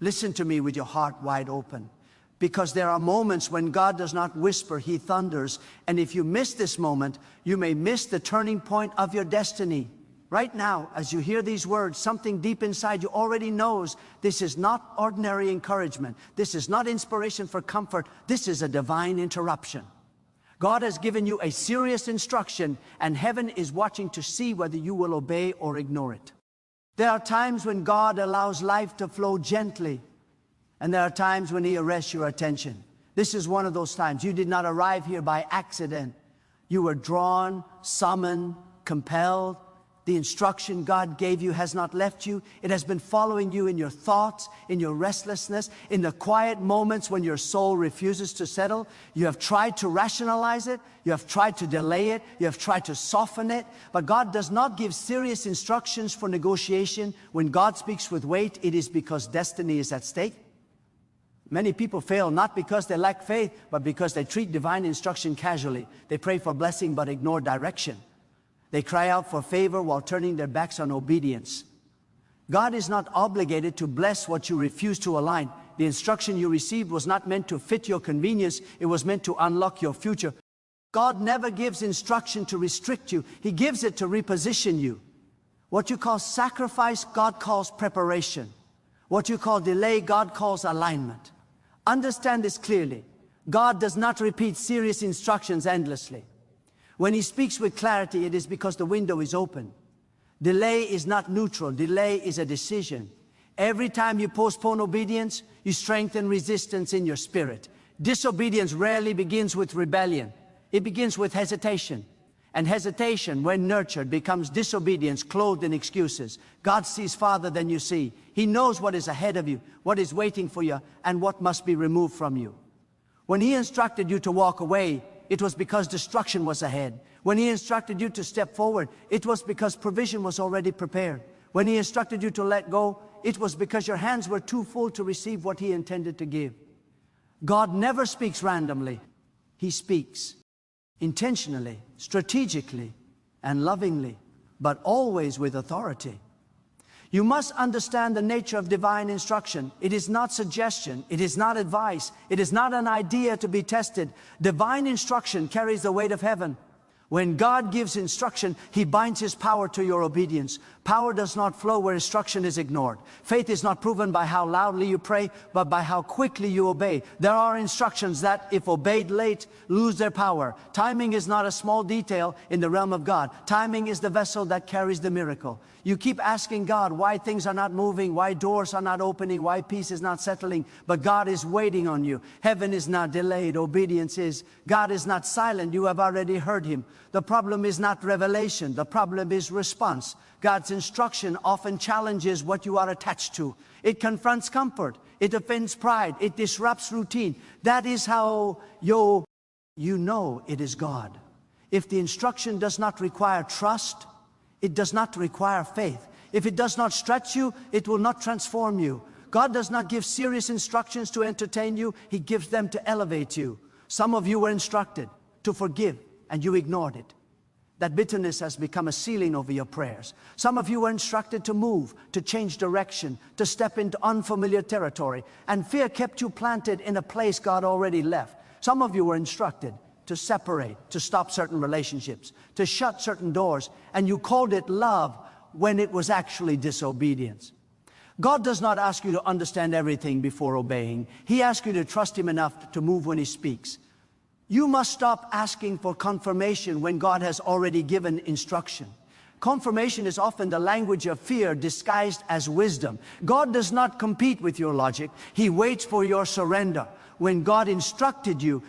Listen to me with your heart wide open, because there are moments when God does not whisper, He thunders. And if you miss this moment, you may miss the turning point of your destiny. Right now, as you hear these words, something deep inside you already knows this is not ordinary encouragement. This is not inspiration for comfort. This is a divine interruption. God has given you a serious instruction, and heaven is watching to see whether you will obey or ignore it. There are times when God allows life to flow gently, and there are times when He arrests your attention. This is one of those times. You did not arrive here by accident. You were drawn, summoned, compelled. The instruction God gave you has not left you. It has been following you in your thoughts, in your restlessness, in the quiet moments when your soul refuses to settle. You have tried to rationalize it. You have tried to delay it. You have tried to soften it. But God does not give serious instructions for negotiation. When God speaks with weight, it is because destiny is at stake. Many people fail not because they lack faith, but because they treat divine instruction casually. They pray for blessing but ignore direction. They cry out for favor while turning their backs on obedience. God is not obligated to bless what you refuse to align. The instruction you received was not meant to fit your convenience. It was meant to unlock your future. God never gives instruction to restrict you. He gives it to reposition you. What you call sacrifice, God calls preparation. What you call delay, God calls alignment. Understand this clearly. God does not repeat serious instructions endlessly. When He speaks with clarity, it is because the window is open. Delay is not neutral. Delay is a decision. Every time you postpone obedience, you strengthen resistance in your spirit. Disobedience rarely begins with rebellion. It begins with hesitation. And hesitation, when nurtured, becomes disobedience clothed in excuses. God sees farther than you see. He knows what is ahead of you, what is waiting for you, and what must be removed from you. When He instructed you to walk away, it was because destruction was ahead. When He instructed you to step forward, it was because provision was already prepared. When He instructed you to let go, it was because your hands were too full to receive what He intended to give. God never speaks randomly. He speaks intentionally, strategically, and lovingly, but always with authority. You must understand the nature of divine instruction. It is not suggestion. It is not advice. It is not an idea to be tested. Divine instruction carries the weight of heaven. When God gives instruction, He binds His power to your obedience. Power does not flow where instruction is ignored. Faith is not proven by how loudly you pray, but by how quickly you obey. There are instructions that, if obeyed late, lose their power. Timing is not a small detail in the realm of God. Timing is the vessel that carries the miracle. You keep asking God why things are not moving, why doors are not opening, why peace is not settling, but God is waiting on you. Heaven is not delayed, obedience is. God is not silent, you have already heard Him. The problem is not revelation, the problem is response. God's instruction often challenges what you are attached to. It confronts comfort, it offends pride, it disrupts routine. That is how you know it is God. If the instruction does not require trust, it does not require faith. If it does not stretch you, it will not transform you. God does not give serious instructions to entertain you. He gives them to elevate you. Some of you were instructed to forgive, and you ignored it. That bitterness has become a ceiling over your prayers. Some of you were instructed to move, to change direction, to step into unfamiliar territory, and fear kept you planted in a place God already left. Some of you were instructed to separate, to stop certain relationships, to shut certain doors, and you called it love when it was actually disobedience. God does not ask you to understand everything before obeying. He asks you to trust Him enough to move when He speaks. You must stop asking for confirmation when God has already given instruction. Confirmation is often the language of fear disguised as wisdom. God does not compete with your logic. He waits for your surrender. When God instructed you,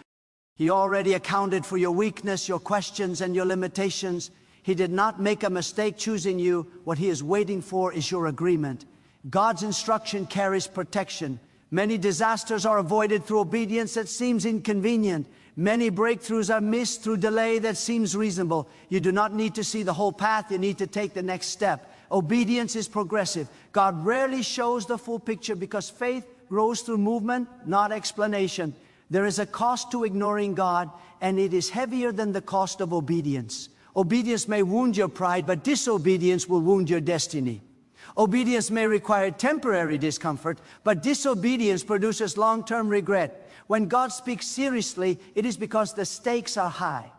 He already accounted for your weakness, your questions, and your limitations. He did not make a mistake choosing you. What He is waiting for is your agreement. God's instruction carries protection. Many disasters are avoided through obedience that seems inconvenient. Many breakthroughs are missed through delay that seems reasonable. You do not need to see the whole path. You need to take the next step. Obedience is progressive. God rarely shows the full picture because faith grows through movement, not explanation. There is a cost to ignoring God, and it is heavier than the cost of obedience. Obedience may wound your pride, but disobedience will wound your destiny. Obedience may require temporary discomfort, but disobedience produces long-term regret. When God speaks seriously, it is because the stakes are high.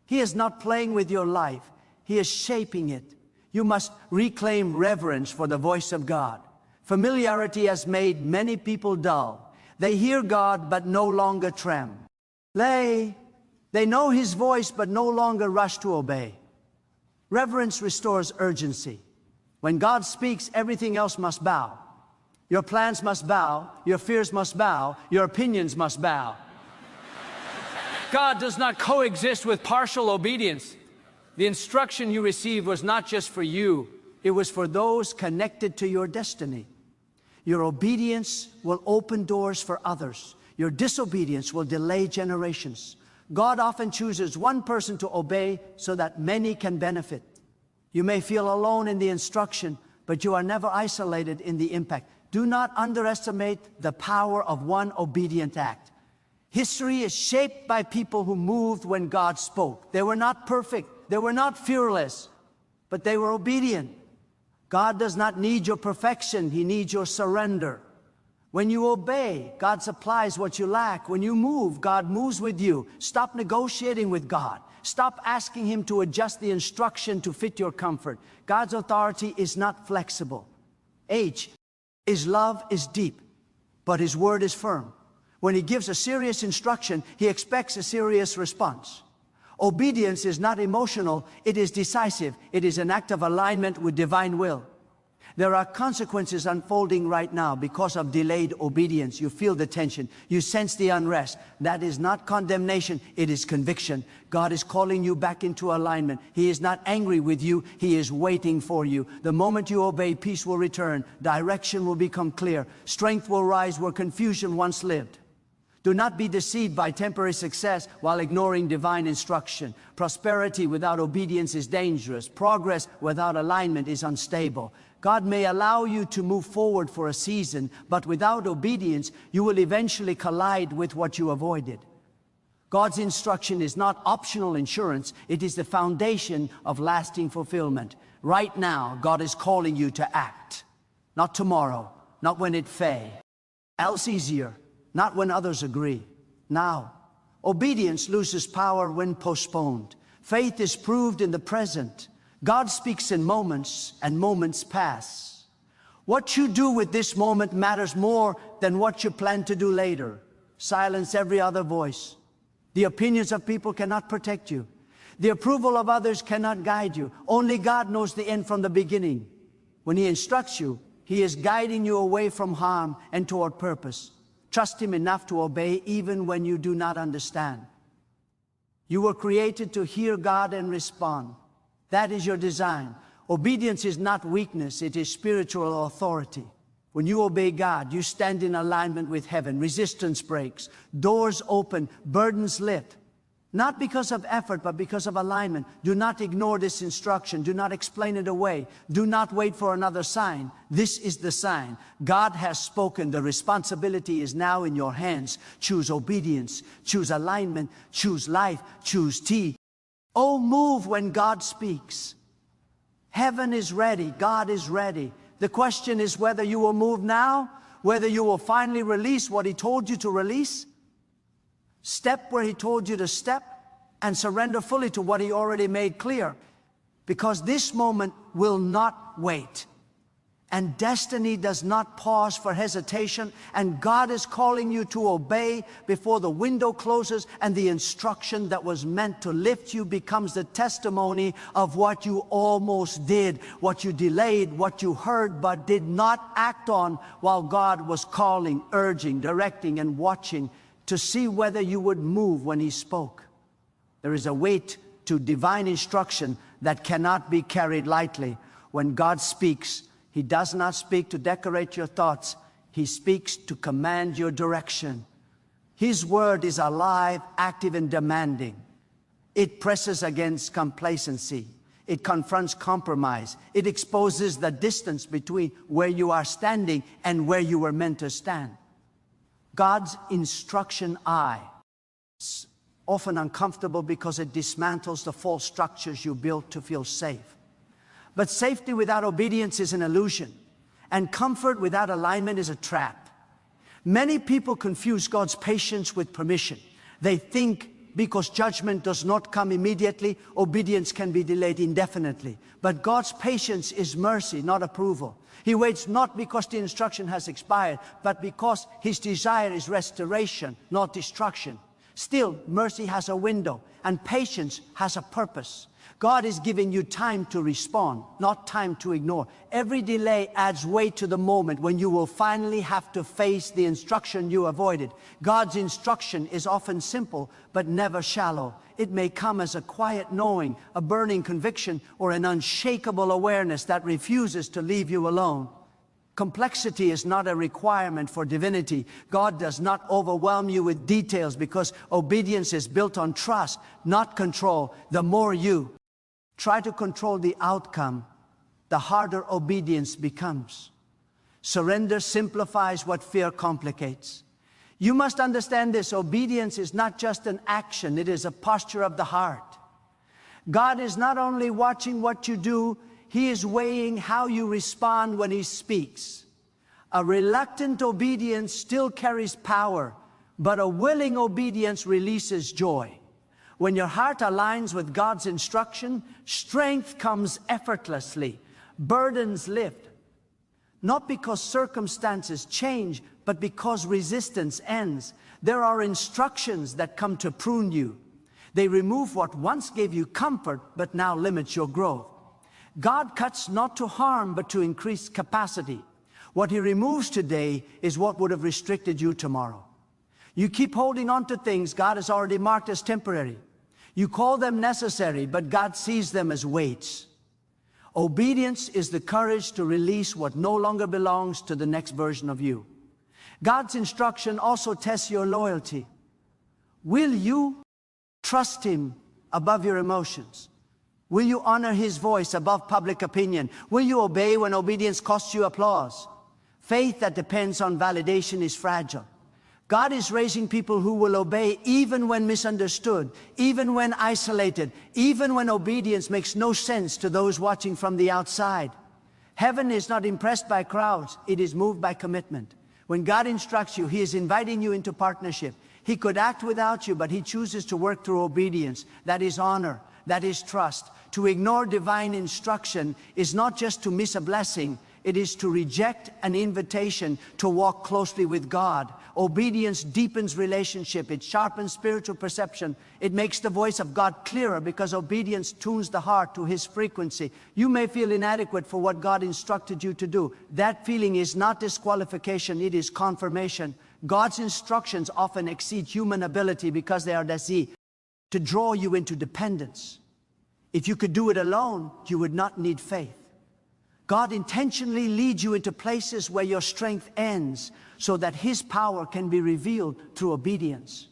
He is not playing with your life. He is shaping it. You must reclaim reverence for the voice of God. Familiarity has made many people dull. They hear God but no longer tremble. They know His voice but no longer rush to obey. Reverence restores urgency. When God speaks, everything else must bow. Your plans must bow, your fears must bow, your opinions must bow. God does not coexist with partial obedience. The instruction you received was not just for you. It was for those connected to your destiny. Your obedience will open doors for others. Your disobedience will delay generations. God often chooses one person to obey so that many can benefit. You may feel alone in the instruction, but you are never isolated in the impact. Do not underestimate the power of one obedient act. History is shaped by people who moved when God spoke. They were not perfect, they were not fearless, but they were obedient. God does not need your perfection, He needs your surrender. When you obey, God supplies what you lack. When you move, God moves with you. Stop negotiating with God. Stop asking Him to adjust the instruction to fit your comfort. God's authority is not flexible. His love is deep, but His word is firm. When He gives a serious instruction, He expects a serious response. Obedience is not emotional, it is decisive. It is an act of alignment with divine will. There are consequences unfolding right now because of delayed obedience. You feel the tension. You sense the unrest. That is not condemnation, it is conviction. God is calling you back into alignment. He is not angry with you, He is waiting for you. The moment you obey, peace will return. Direction will become clear. Strength will rise where confusion once lived. Do not be deceived by temporary success while ignoring divine instruction. Prosperity without obedience is dangerous. Progress without alignment is unstable. God may allow you to move forward for a season, but without obedience, you will eventually collide with what you avoided. God's instruction is not optional insurance. It is the foundation of lasting fulfillment. Right now, God is calling you to act. Not tomorrow, not when it feels easier, not when others agree. Now, obedience loses power when postponed. Faith is proved in the present. God speaks in moments, and moments pass. What you do with this moment matters more than what you plan to do later. Silence every other voice. The opinions of people cannot protect you. The approval of others cannot guide you. Only God knows the end from the beginning. When He instructs you, He is guiding you away from harm and toward purpose. Trust Him enough to obey even when you do not understand. You were created to hear God and respond. That is your design. Obedience is not weakness, it is spiritual authority. When you obey God, you stand in alignment with heaven. Resistance breaks, doors open, burdens lift. Not because of effort, but because of alignment. Do not ignore this instruction. Do not explain it away. Do not wait for another sign. This is the sign. God has spoken. The responsibility is now in your hands. Choose obedience. Choose alignment. Choose life. Choose T. Oh, move when God speaks. Heaven is ready. God is ready. The question is whether you will move now, whether you will finally release what He told you to release, step where He told you to step, and surrender fully to what He already made clear. Because this moment will not wait. And destiny does not pause for hesitation, and God is calling you to obey before the window closes and the instruction that was meant to lift you becomes the testimony of what you almost did, what you delayed, what you heard but did not act on while God was calling, urging, directing, and watching to see whether you would move when He spoke. There is a weight to divine instruction that cannot be carried lightly. When God speaks, He does not speak to decorate your thoughts. He speaks to command your direction. His word is alive, active, and demanding. It presses against complacency. It confronts compromise. It exposes the distance between where you are standing and where you were meant to stand. God's instruction is often uncomfortable because it dismantles the false structures you built to feel safe. But safety without obedience is an illusion, and comfort without alignment is a trap. Many people confuse God's patience with permission. They think because judgment does not come immediately, obedience can be delayed indefinitely. But God's patience is mercy, not approval. He waits not because the instruction has expired, but because His desire is restoration, not destruction. Still, mercy has a window, and patience has a purpose. God is giving you time to respond, not time to ignore. Every delay adds weight to the moment when you will finally have to face the instruction you avoided. God's instruction is often simple, but never shallow. It may come as a quiet knowing, a burning conviction, or an unshakable awareness that refuses to leave you alone. Complexity is not a requirement for divinity. God does not overwhelm you with details because obedience is built on trust, not control. The more you try to control the outcome, the harder obedience becomes. Surrender simplifies what fear complicates. You must understand this. Obedience is not just an action, it is a posture of the heart. God is not only watching what you do, He is weighing how you respond when He speaks. A reluctant obedience still carries power, but a willing obedience releases joy. When your heart aligns with God's instruction, strength comes effortlessly, burdens lift. Not because circumstances change, but because resistance ends. There are instructions that come to prune you. They remove what once gave you comfort, but now limits your growth. God cuts not to harm, but to increase capacity. What He removes today is what would have restricted you tomorrow. You keep holding on to things God has already marked as temporary. You call them necessary, but God sees them as weights. Obedience is the courage to release what no longer belongs to the next version of you. God's instruction also tests your loyalty. Will you trust Him above your emotions? Will you honor His voice above public opinion? Will you obey when obedience costs you applause? Faith that depends on validation is fragile. God is raising people who will obey even when misunderstood, even when isolated, even when obedience makes no sense to those watching from the outside. Heaven is not impressed by crowds, it is moved by commitment. When God instructs you, He is inviting you into partnership. He could act without you, but He chooses to work through obedience. That is honor, that is trust. To ignore divine instruction is not just to miss a blessing, it is to reject an invitation to walk closely with God. Obedience deepens relationship. It sharpens spiritual perception. It makes the voice of God clearer because obedience tunes the heart to His frequency. You may feel inadequate for what God instructed you to do. That feeling is not disqualification, it is confirmation. God's instructions often exceed human ability because they are designed to draw you into dependence. If you could do it alone, you would not need faith. God intentionally leads you into places where your strength ends so that His power can be revealed through obedience.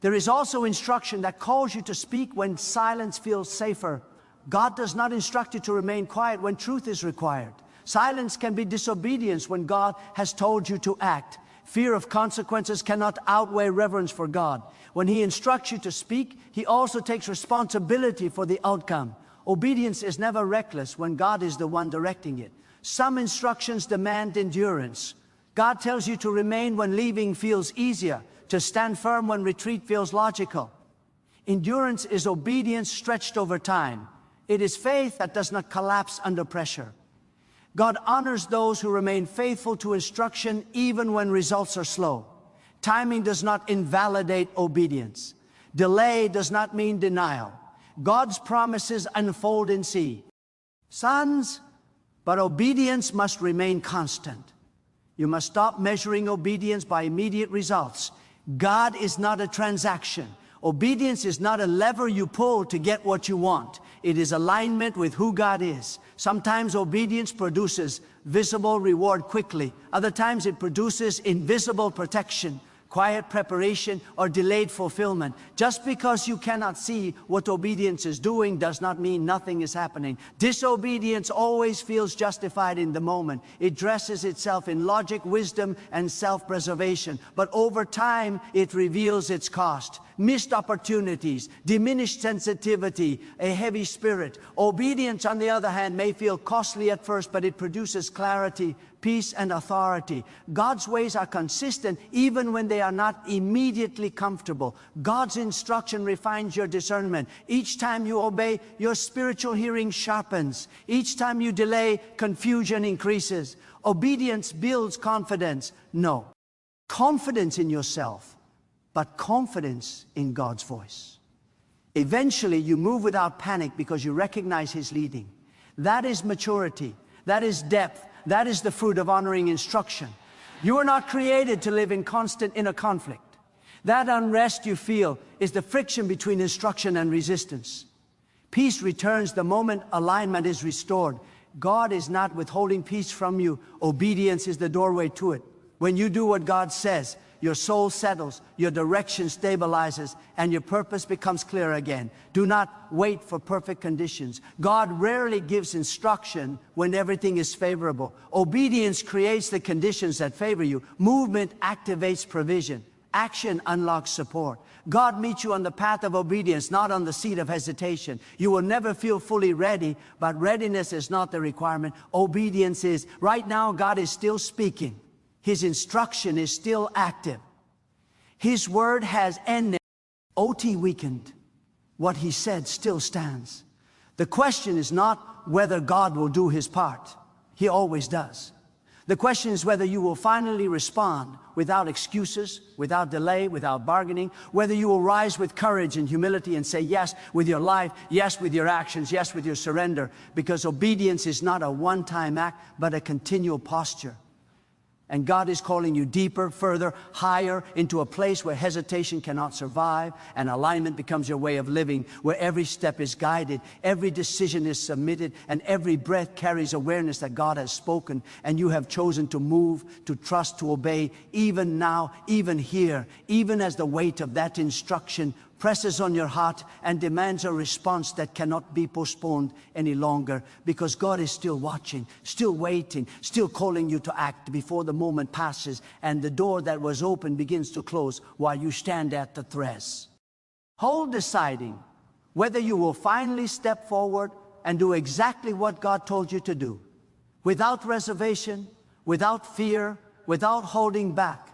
There is also instruction that calls you to speak when silence feels safer. God does not instruct you to remain quiet when truth is required. Silence can be disobedience when God has told you to act. Fear of consequences cannot outweigh reverence for God. When He instructs you to speak, He also takes responsibility for the outcome. Obedience is never reckless when God is the one directing it. Some instructions demand endurance. God tells you to remain when leaving feels easier, to stand firm when retreat feels logical. Endurance is obedience stretched over time. It is faith that does not collapse under pressure. God honors those who remain faithful to instruction even when results are slow. Timing does not invalidate obedience. Delay does not mean denial. God's promises unfold in sons, but obedience must remain constant. You must stop measuring obedience by immediate results. God is not a transaction. Obedience is not a lever you pull to get what you want. It is alignment with who God is. Sometimes obedience produces visible reward quickly. Other times it produces invisible protection. quiet preparation, or delayed fulfillment. Just because you cannot see what obedience is doing does not mean nothing is happening. Disobedience always feels justified in the moment. It dresses itself in logic, wisdom, and self-preservation. But over time, it reveals its cost. Missed opportunities, diminished sensitivity, a heavy spirit. Obedience, on the other hand, may feel costly at first, but it produces clarity, peace, and authority. God's ways are consistent even when they are not immediately comfortable. God's instruction refines your discernment. Each time you obey, your spiritual hearing sharpens. Each time you delay, confusion increases. Obedience builds confidence. No, confidence in yourself, but confidence in God's voice. Eventually, you move without panic because you recognize His leading. That is maturity. That is depth. That is the fruit of honoring instruction. You are not created to live in constant inner conflict. That unrest you feel is the friction between instruction and resistance. Peace returns the moment alignment is restored. God is not withholding peace from you. Obedience is the doorway to it. When you do what God says, your soul settles, your direction stabilizes, and your purpose becomes clear again. Do not wait for perfect conditions. God rarely gives instruction when everything is favorable. Obedience creates the conditions that favor you. Movement activates provision. Action unlocks support. God meets you on the path of obedience, not on the seat of hesitation. You will never feel fully ready, but readiness is not the requirement. Obedience is. Right now, God is still speaking. His instruction is still active. His word has ended. OT weakened. What He said still stands. The question is not whether God will do His part. He always does. The question is whether you will finally respond without excuses, without delay, without bargaining, whether you will rise with courage and humility and say yes with your life, yes with your actions, yes with your surrender, because obedience is not a one-time act, but a continual posture. And God is calling you deeper, further, higher, into a place where hesitation cannot survive, and alignment becomes your way of living, where every step is guided, every decision is submitted, and every breath carries awareness that God has spoken, and you have chosen to move, to trust, to obey, even now, even here, even as the weight of that instruction presses on your heart and demands a response that cannot be postponed any longer, because God is still watching, still waiting, still calling you to act before the moment passes and the door that was open begins to close while you stand at the thresh. Hold deciding whether you will finally step forward and do exactly what God told you to do, without reservation, without fear, without holding back,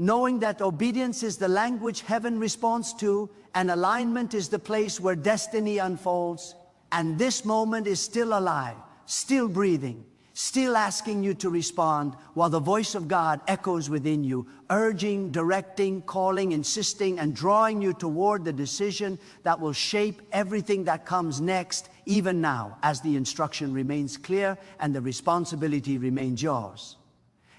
knowing that obedience is the language heaven responds to, and alignment is the place where destiny unfolds, and this moment is still alive, still breathing, still asking you to respond, while the voice of God echoes within you, urging, directing, calling, insisting, and drawing you toward the decision that will shape everything that comes next, even now, as the instruction remains clear and the responsibility remains yours.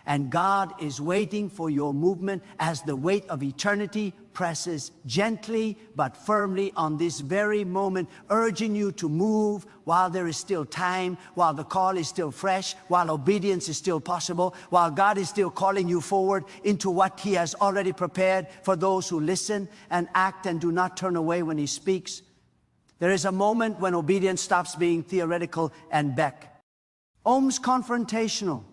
And God is waiting for your movement as the weight of eternity presses gently but firmly on this very moment, urging you to move while there is still time, while the call is still fresh, while obedience is still possible, while God is still calling you forward into what He has already prepared for those who listen and act and do not turn away when He speaks. There is a moment when obedience stops being theoretical and almost confrontational.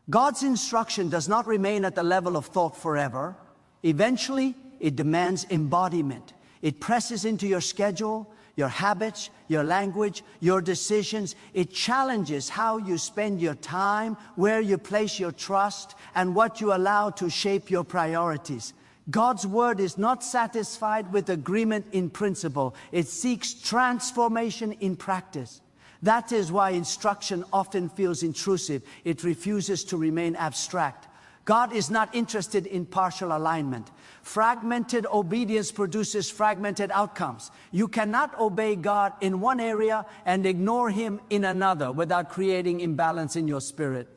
God's instruction does not remain at the level of thought forever. Eventually, it demands embodiment. It presses into your schedule, your habits, your language, your decisions. It challenges how you spend your time, where you place your trust, and what you allow to shape your priorities. God's word is not satisfied with agreement in principle. It seeks transformation in practice. That is why instruction often feels intrusive. It refuses to remain abstract. God is not interested in partial alignment. Fragmented obedience produces fragmented outcomes. You cannot obey God in one area and ignore Him in another without creating imbalance in your spirit.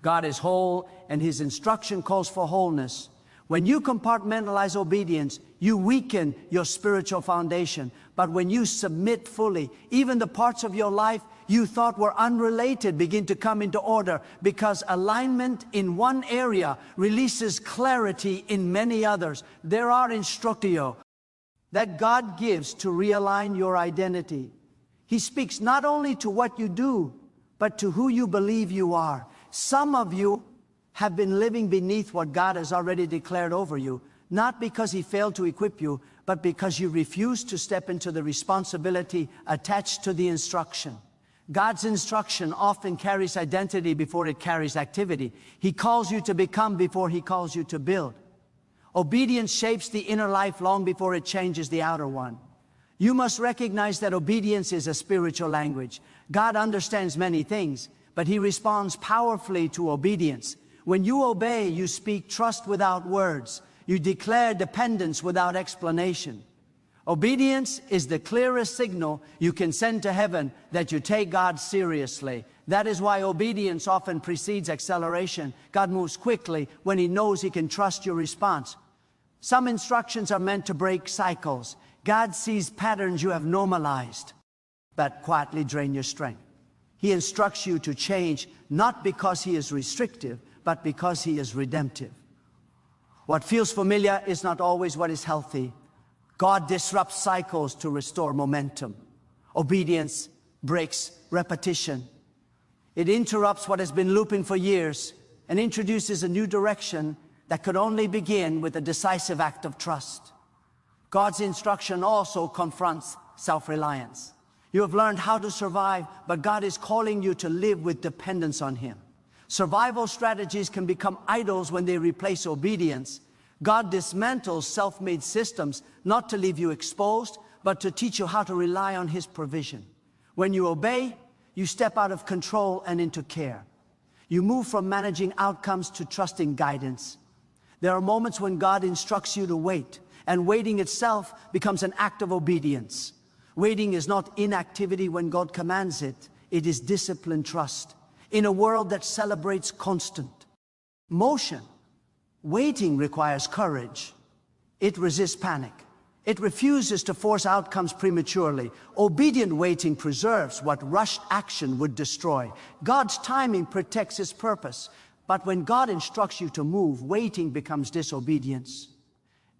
God is whole, and His instruction calls for wholeness. When you compartmentalize obedience, you weaken your spiritual foundation. But when you submit fully, even the parts of your life you thought were unrelated begin to come into order, because alignment in one area releases clarity in many others. There are instructio that God gives to realign your identity. He speaks not only to what you do, but to who you believe you are. Some of you have been living beneath what God has already declared over you, not because He failed to equip you, but because you refused to step into the responsibility attached to the instruction. God's instruction often carries identity before it carries activity. He calls you to become before He calls you to build. Obedience shapes the inner life long before it changes the outer one. You must recognize that obedience is a spiritual language. God understands many things, but He responds powerfully to obedience. When you obey, you speak trust without words. You declare dependence without explanation. Obedience is the clearest signal you can send to heaven that you take God seriously. That is why obedience often precedes acceleration. God moves quickly when He knows He can trust your response. Some instructions are meant to break cycles. God sees patterns you have normalized, but quietly drain your strength. He instructs you to change, not because He is restrictive, but because He is redemptive. What feels familiar is not always what is healthy. God disrupts cycles to restore momentum. Obedience breaks repetition. It interrupts what has been looping for years and introduces a new direction that could only begin with a decisive act of trust. God's instruction also confronts self-reliance. You have learned how to survive, but God is calling you to live with dependence on Him. Survival strategies can become idols when they replace obedience. God dismantles self-made systems, not to leave you exposed, but to teach you how to rely on His provision. When you obey, you step out of control and into care. You move from managing outcomes to trusting guidance. There are moments when God instructs you to wait, and waiting itself becomes an act of obedience. Waiting is not inactivity when God commands it. It is disciplined trust. In a world that celebrates constant motion, waiting requires courage. It resists panic. It refuses to force outcomes prematurely. Obedient waiting preserves what rushed action would destroy. God's timing protects His purpose. But when God instructs you to move, waiting becomes disobedience.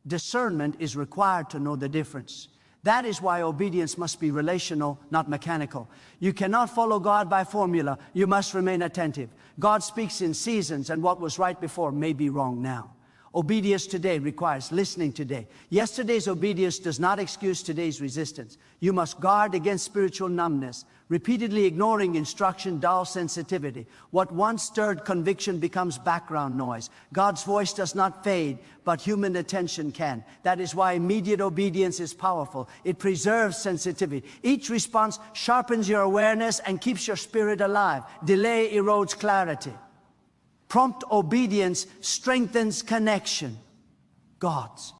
Discernment is required to know the difference. That is why obedience must be relational, not mechanical. You cannot follow God by formula. You must remain attentive. God speaks in seasons, and what was right before may be wrong now. Obedience today requires listening today. Yesterday's obedience does not excuse today's resistance. You must guard against spiritual numbness. Repeatedly ignoring instruction dulls sensitivity. What once stirred conviction becomes background noise. God's voice does not fade, but human attention can. That is why immediate obedience is powerful. It preserves sensitivity. Each response sharpens your awareness and keeps your spirit alive. Delay erodes clarity. Prompt obedience strengthens connection. God's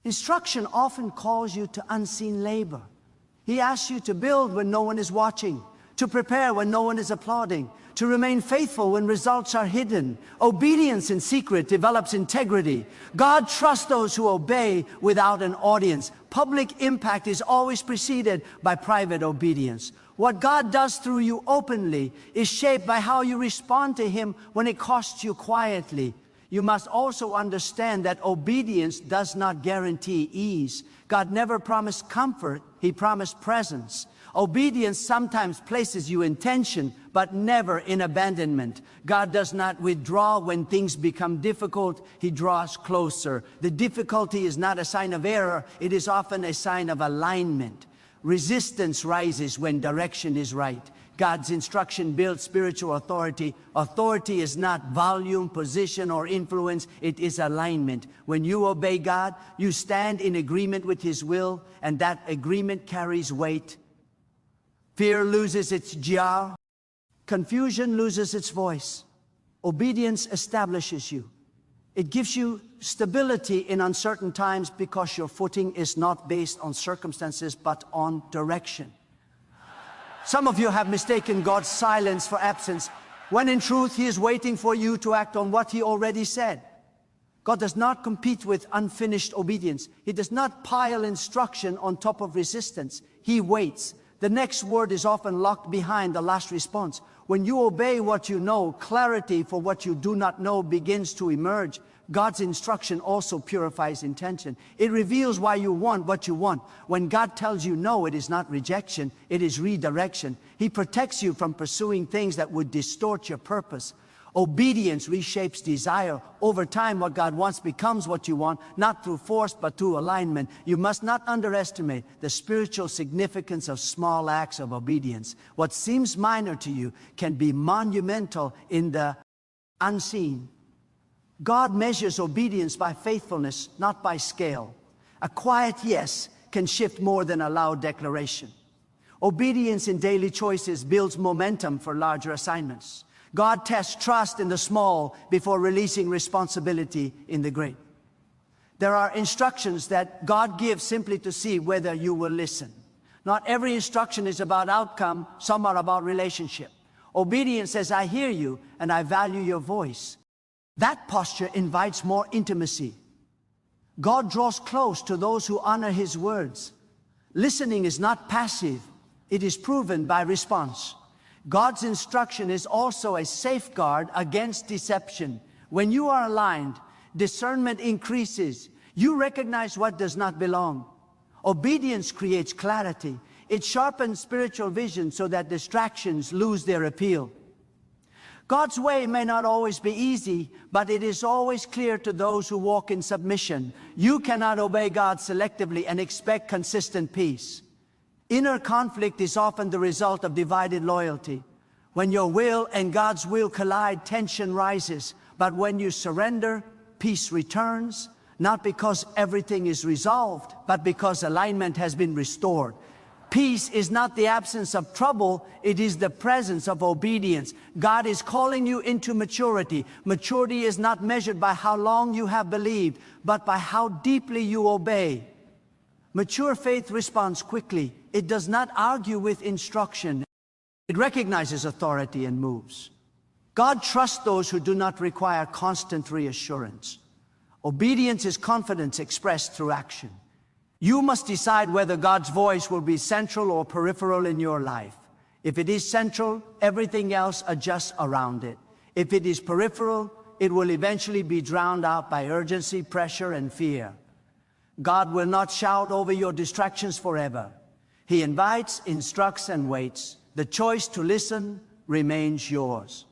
instruction often calls you to unseen labor. He asks you to build when no one is watching, to prepare when no one is applauding, to remain faithful when results are hidden. Obedience in secret develops integrity. God trusts those who obey without an audience. Public impact is always preceded by private obedience. What God does through you openly is shaped by how you respond to Him when it costs you quietly. You must also understand that obedience does not guarantee ease. God never promised comfort, He promised presence. Obedience sometimes places you in tension, but never in abandonment. God does not withdraw when things become difficult. He draws closer. The difficulty is not a sign of error. It is often a sign of alignment. Resistance rises when direction is right. God's instruction builds spiritual authority. Authority is not volume, position, or influence. It is alignment. When you obey God, you stand in agreement with His will, and that agreement carries weight. Fear loses its jar. Confusion loses its voice. Obedience establishes you. It gives you stability in uncertain times because your footing is not based on circumstances but on direction. Some of you have mistaken God's silence for absence, when in truth He is waiting for you to act on what He already said. God does not compete with unfinished obedience. He does not pile instruction on top of resistance. He waits. The next word is often locked behind the last response. When you obey what you know, clarity for what you do not know begins to emerge. God's instruction also purifies intention. It reveals why you want what you want. When God tells you no, it is not rejection, it is redirection. He protects you from pursuing things that would distort your purpose. Obedience reshapes desire. Over time, what God wants becomes what you want, not through force, but through alignment. You must not underestimate the spiritual significance of small acts of obedience. What seems minor to you can be monumental in the unseen. God measures obedience by faithfulness, not by scale. A quiet yes can shift more than a loud declaration. Obedience in daily choices builds momentum for larger assignments. God tests trust in the small before releasing responsibility in the great. There are instructions that God gives simply to see whether you will listen. Not every instruction is about outcome, some are about relationship. Obedience says, I hear you and I value your voice. That posture invites more intimacy. God draws close to those who honor His words. Listening is not passive, it is proven by response. God's instruction is also a safeguard against deception. When you are aligned, discernment increases. You recognize what does not belong. Obedience creates clarity. It sharpens spiritual vision so that distractions lose their appeal. God's way may not always be easy, but it is always clear to those who walk in submission. You cannot obey God selectively and expect consistent peace. Inner conflict is often the result of divided loyalty. When your will and God's will collide, tension rises. But when you surrender, peace returns, not because everything is resolved, but because alignment has been restored. Peace is not the absence of trouble, it is the presence of obedience. God is calling you into maturity. Maturity is not measured by how long you have believed, but by how deeply you obey. Mature faith responds quickly. It does not argue with instruction. It recognizes authority and moves. God trusts those who do not require constant reassurance. Obedience is confidence expressed through action. You must decide whether God's voice will be central or peripheral in your life. If it is central, everything else adjusts around it. If it is peripheral, it will eventually be drowned out by urgency, pressure, and fear. God will not shout over your distractions forever. He invites, instructs, and waits. The choice to listen remains yours.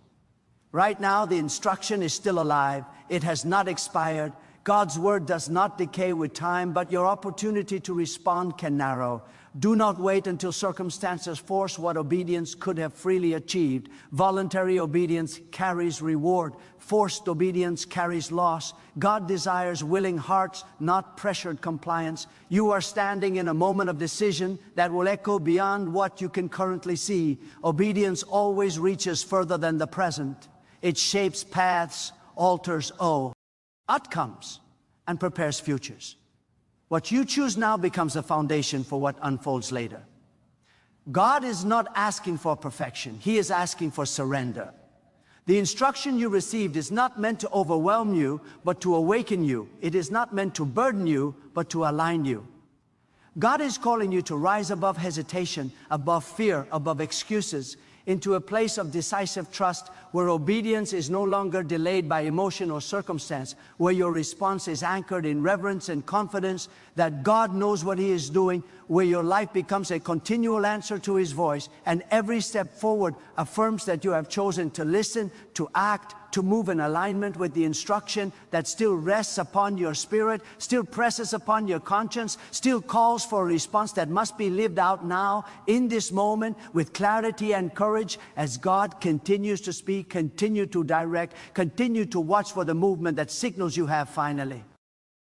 Right now, the instruction is still alive. It has not expired. God's word does not decay with time, but your opportunity to respond can narrow. Do not wait until circumstances force what obedience could have freely achieved. Voluntary obedience carries reward. Forced obedience carries loss. God desires willing hearts, not pressured compliance. You are standing in a moment of decision that will echo beyond what you can currently see. Obedience always reaches further than the present. It shapes paths, alters outcomes, and prepares futures. What you choose now becomes a foundation for what unfolds later. God is not asking for perfection. He is asking for surrender. The instruction you received is not meant to overwhelm you, but to awaken you. It is not meant to burden you, but to align you. God is calling you to rise above hesitation, above fear, above excuses, into a place of decisive trust where obedience is no longer delayed by emotion or circumstance, where your response is anchored in reverence and confidence that God knows what He is doing, where your life becomes a continual answer to His voice, and every step forward affirms that you have chosen to listen, to act, to move in alignment with the instruction that still rests upon your spirit, still presses upon your conscience, still calls for a response that must be lived out now, in this moment, with clarity and courage, as God continues to speak, continue to direct, continue to watch for the movement that signals you have finally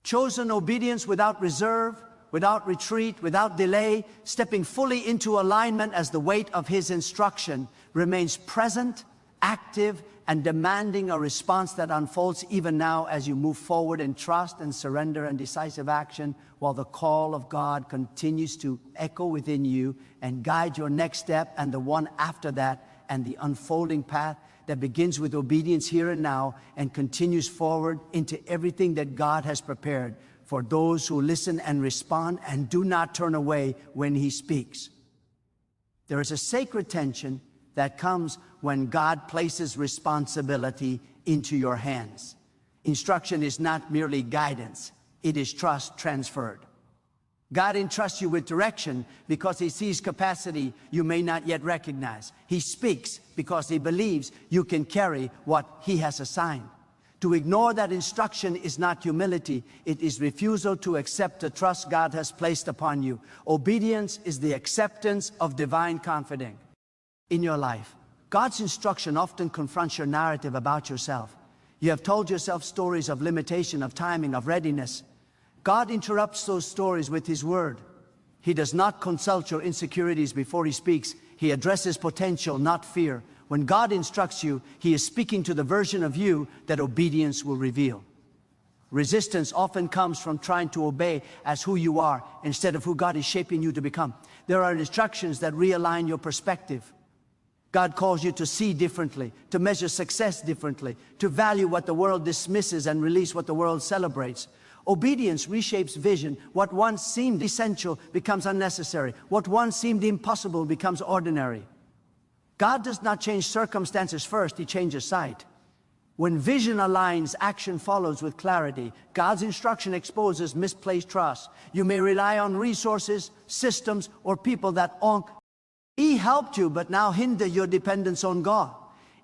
chosen obedience without reserve, without retreat, without delay, stepping fully into alignment as the weight of His instruction remains present, active, and demanding a response that unfolds even now as you move forward in trust and surrender and decisive action, while the call of God continues to echo within you and guide your next step and the one after that, and the unfolding path that begins with obedience here and now and continues forward into everything that God has prepared for those who listen and respond and do not turn away when He speaks. There is a sacred tension that comes when God places responsibility into your hands. Instruction is not merely guidance, it is trust transferred. God entrusts you with direction because He sees capacity you may not yet recognize. He speaks because He believes you can carry what He has assigned. To ignore that instruction is not humility, it is refusal to accept the trust God has placed upon you. Obedience is the acceptance of divine confidence in your life. God's instruction often confronts your narrative about yourself. You have told yourself stories of limitation, of timing, of readiness. God interrupts those stories with His word. He does not consult your insecurities before He speaks. He addresses potential, not fear. When God instructs you, He is speaking to the version of you that obedience will reveal. Resistance often comes from trying to obey as who you are instead of who God is shaping you to become. There are instructions that realign your perspective. God calls you to see differently, to measure success differently, to value what the world dismisses and release what the world celebrates. Obedience reshapes vision. What once seemed essential becomes unnecessary. What once seemed impossible becomes ordinary. God does not change circumstances first, He changes sight. When vision aligns, action follows with clarity. God's instruction exposes misplaced trust. You may rely on resources, systems, or people that He helped you but now hinder your dependence on God.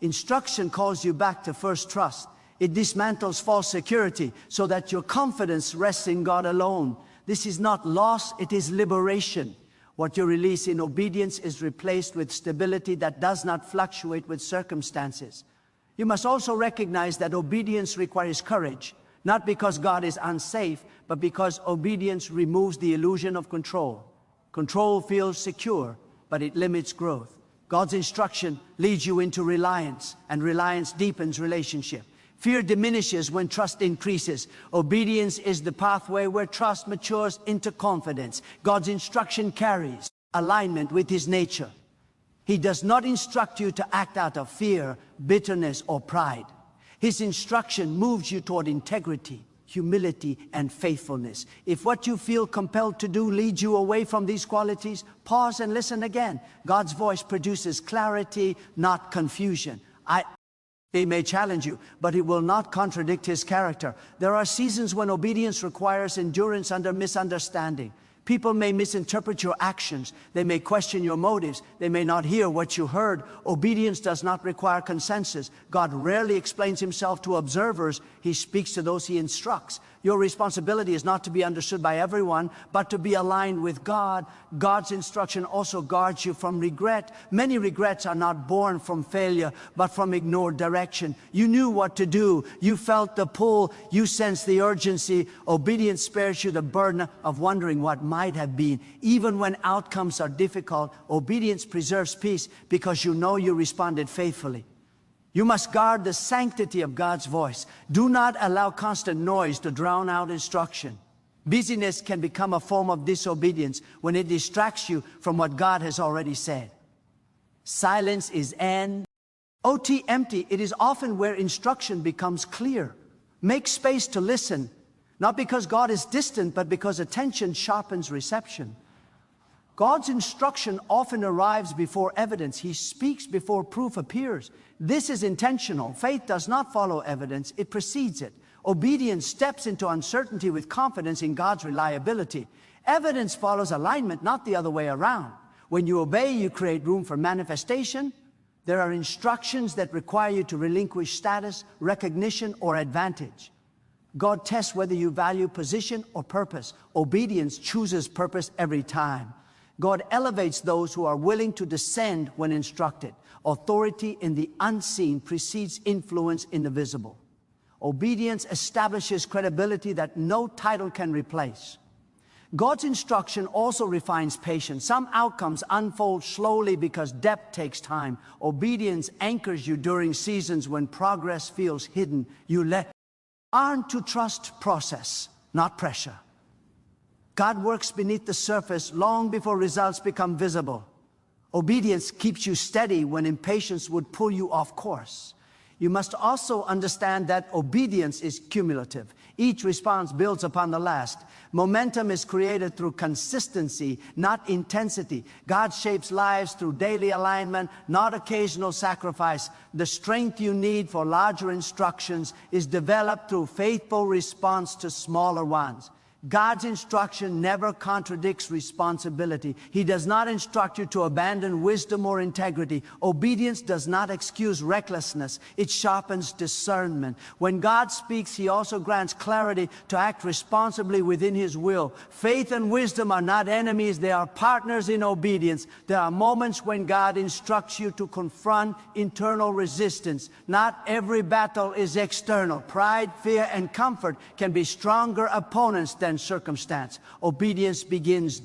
Instruction calls you back to first trust. It dismantles false security so that your confidence rests in God alone. This is not loss, it is liberation. What you release in obedience is replaced with stability that does not fluctuate with circumstances. You must also recognize that obedience requires courage, not because God is unsafe, but because obedience removes the illusion of control. Control feels secure, but it limits growth. God's instruction leads you into reliance, and reliance deepens relationship. Fear diminishes when trust increases. Obedience is the pathway where trust matures into confidence. God's instruction carries alignment with His nature. He does not instruct you to act out of fear, bitterness, or pride. His instruction moves you toward integrity, humility, and faithfulness. If what you feel compelled to do leads you away from these qualities, pause and listen again. God's voice produces clarity, not confusion. He may challenge you, but it will not contradict His character. There are seasons when obedience requires endurance under misunderstanding. People may misinterpret your actions. They may question your motives. They may not hear what you heard. Obedience does not require consensus. God rarely explains Himself to observers. He speaks to those He instructs. Your responsibility is not to be understood by everyone, but to be aligned with God. God's instruction also guards you from regret. Many regrets are not born from failure, but from ignored direction. You knew what to do. You felt the pull. You sensed the urgency. Obedience spares you the burden of wondering what might have been. Even when outcomes are difficult, obedience preserves peace because you know you responded faithfully. You must guard the sanctity of God's voice. Do not allow constant noise to drown out instruction. Busyness can become a form of disobedience when it distracts you from what God has already said. Silence is empty. It is often where instruction becomes clear. Make space to listen, not because God is distant, but because attention sharpens reception. God's instruction often arrives before evidence. He speaks before proof appears. This is intentional. Faith does not follow evidence, it precedes it. Obedience steps into uncertainty with confidence in God's reliability. Evidence follows alignment, not the other way around. When you obey, you create room for manifestation. There are instructions that require you to relinquish status, recognition, or advantage. God tests whether you value position or purpose. Obedience chooses purpose every time. God elevates those who are willing to descend when instructed. Authority in the unseen precedes influence in the visible. Obedience establishes credibility that no title can replace. God's instruction also refines patience. Some outcomes unfold slowly because depth takes time. Obedience anchors you during seasons when progress feels hidden. You learn to trust process, not pressure. God works beneath the surface long before results become visible. Obedience keeps you steady when impatience would pull you off course. You must also understand that obedience is cumulative. Each response builds upon the last. Momentum is created through consistency, not intensity. God shapes lives through daily alignment, not occasional sacrifice. The strength you need for larger instructions is developed through faithful response to smaller ones. God's instruction never contradicts responsibility. He does not instruct you to abandon wisdom or integrity. Obedience does not excuse recklessness. It sharpens discernment. When God speaks, He also grants clarity to act responsibly within His will. Faith and wisdom are not enemies. They are partners in obedience. There are moments when God instructs you to confront internal resistance. Not every battle is external. Pride, fear, and comfort can be stronger opponents than circumstance. Obedience begins.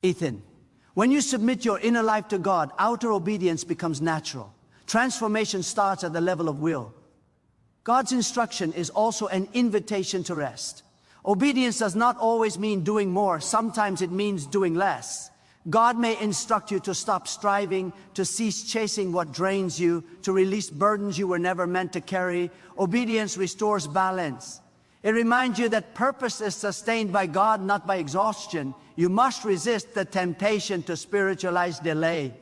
Ethan, when you submit your inner life to God, outer obedience becomes natural. Transformation starts at the level of will. God's instruction is also an invitation to rest. Obedience does not always mean doing more. Sometimes it means doing less. God may instruct you to stop striving, to cease chasing what drains you, to release burdens you were never meant to carry. Obedience restores balance. It reminds you that purpose is sustained by God, not by exhaustion. You must resist the temptation to spiritualize delay.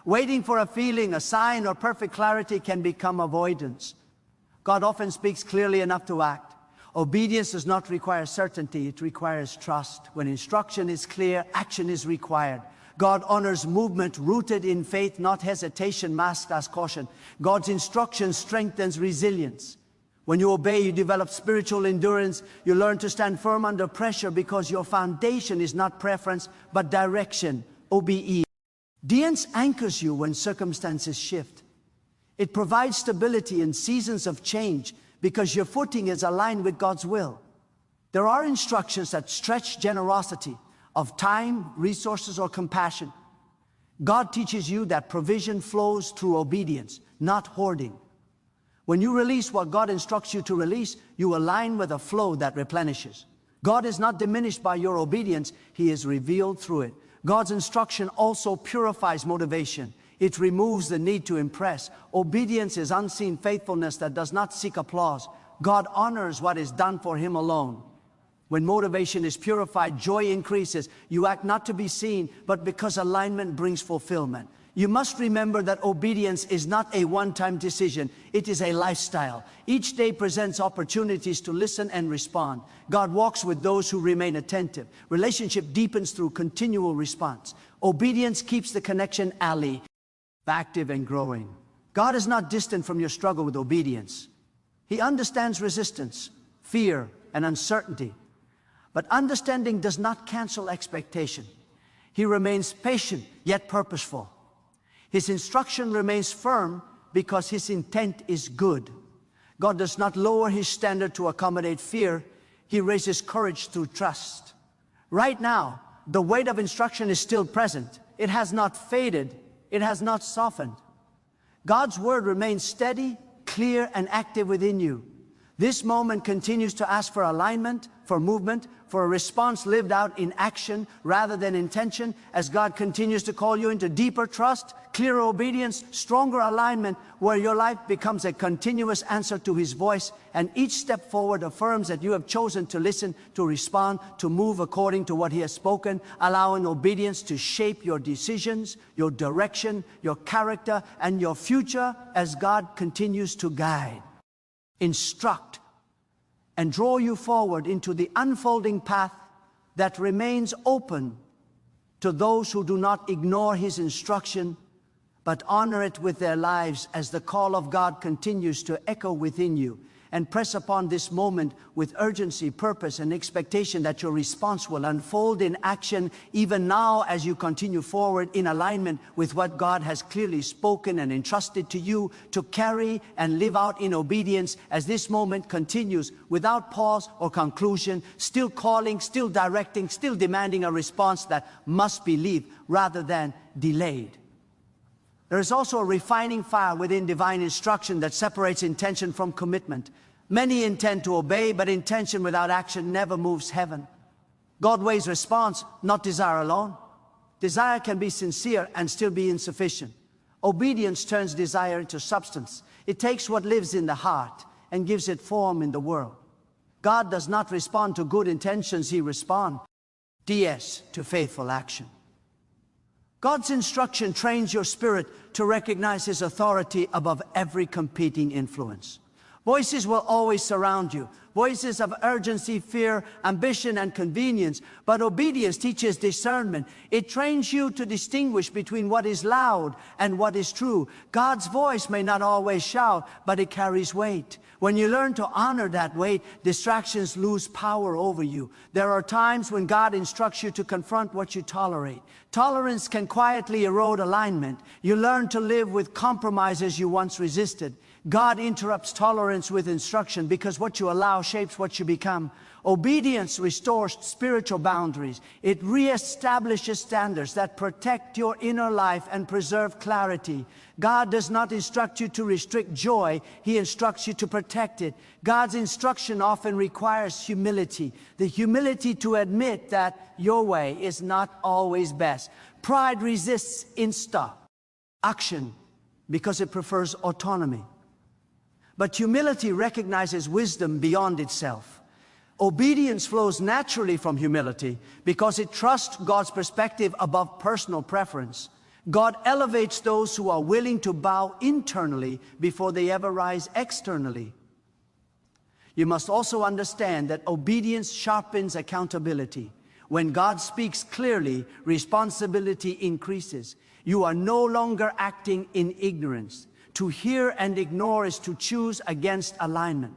Waiting for a feeling, a sign, or perfect clarity can become avoidance. God often speaks clearly enough to act. Obedience does not require certainty, it requires trust. When instruction is clear, action is required. God honors movement rooted in faith, not hesitation masked as caution. God's instruction strengthens resilience. When you obey, you develop spiritual endurance. You learn to stand firm under pressure because your foundation is not preference, but direction, OBE. Obedience anchors you when circumstances shift. It provides stability in seasons of change because your footing is aligned with God's will. There are instructions that stretch generosity of time, resources, or compassion. God teaches you that provision flows through obedience, not hoarding. When you release what God instructs you to release, you align with a flow that replenishes. God is not diminished by your obedience, He is revealed through it. God's instruction also purifies motivation. It removes the need to impress. Obedience is unseen faithfulness that does not seek applause. God honors what is done for Him alone. When motivation is purified, joy increases. You act not to be seen, but because alignment brings fulfillment. You must remember that obedience is not a one-time decision. It is a lifestyle. Each day presents opportunities to listen and respond. God walks with those who remain attentive. Relationship deepens through continual response. Obedience keeps the connection active and growing. God is not distant from your struggle with obedience. He understands resistance, fear, and uncertainty. But understanding does not cancel expectation. He remains patient, yet purposeful. His instruction remains firm because His intent is good. God does not lower His standard to accommodate fear. He raises courage through trust. Right now, the weight of instruction is still present. It has not faded. It has not softened. God's word remains steady, clear, and active within you. This moment continues to ask for alignment, for movement, for a response lived out in action rather than intention, as God continues to call you into deeper trust, clearer obedience, stronger alignment, where your life becomes a continuous answer to His voice, and each step forward affirms that you have chosen to listen, to respond, to move according to what He has spoken, allowing obedience to shape your decisions, your direction, your character, and your future as God continues to guide, instruct, and draw you forward into the unfolding path that remains open to those who do not ignore His instruction, but honor it with their lives as the call of God continues to echo within you. And press upon this moment with urgency, purpose, and expectation that your response will unfold in action even now as you continue forward in alignment with what God has clearly spoken and entrusted to you to carry and live out in obedience as this moment continues without pause or conclusion, still calling, still directing, still demanding a response that must be lived rather than delayed. There is also a refining fire within divine instruction that separates intention from commitment. Many intend to obey, but intention without action never moves heaven. God weighs response, not desire alone. Desire can be sincere and still be insufficient. Obedience turns desire into substance. It takes what lives in the heart and gives it form in the world. God does not respond to good intentions, He responds to faithful action. God's instruction trains your spirit to recognize His authority above every competing influence. Voices will always surround you. Voices of urgency, fear, ambition, and convenience. But obedience teaches discernment. It trains you to distinguish between what is loud and what is true. God's voice may not always shout, but it carries weight. When you learn to honor that weight, distractions lose power over you. There are times when God instructs you to confront what you tolerate. Tolerance can quietly erode alignment. You learn to live with compromises you once resisted. God interrupts tolerance with instruction because what you allow shapes what you become. Obedience restores spiritual boundaries. It reestablishes standards that protect your inner life and preserve clarity. God does not instruct you to restrict joy. He instructs you to protect it. God's instruction often requires humility. The humility to admit that your way is not always best. Pride resists action because it prefers autonomy. But humility recognizes wisdom beyond itself. Obedience flows naturally from humility because it trusts God's perspective above personal preference. God elevates those who are willing to bow internally before they ever rise externally. You must also understand that obedience sharpens accountability. When God speaks clearly, responsibility increases. You are no longer acting in ignorance. To hear and ignore is to choose against alignment.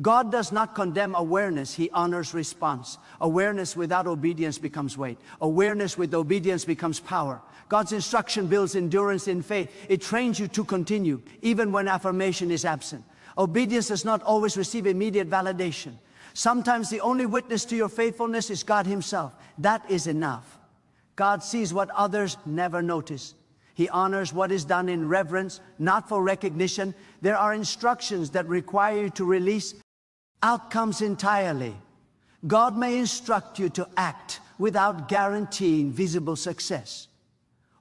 God does not condemn awareness, He honors response. Awareness without obedience becomes weight. Awareness with obedience becomes power. God's instruction builds endurance in faith. It trains you to continue, even when affirmation is absent. Obedience does not always receive immediate validation. Sometimes the only witness to your faithfulness is God Himself. That is enough. God sees what others never notice. He honors what is done in reverence, not for recognition. There are instructions that require you to release outcomes entirely. God may instruct you to act without guaranteeing visible success.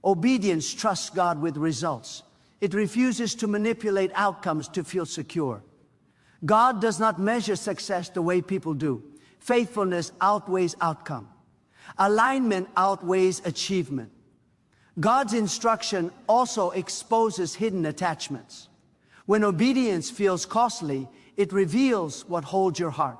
Obedience trusts God with results. It refuses to manipulate outcomes to feel secure. God does not measure success the way people do. Faithfulness outweighs outcome. Alignment outweighs achievement. God's instruction also exposes hidden attachments. When obedience feels costly, it reveals what holds your heart.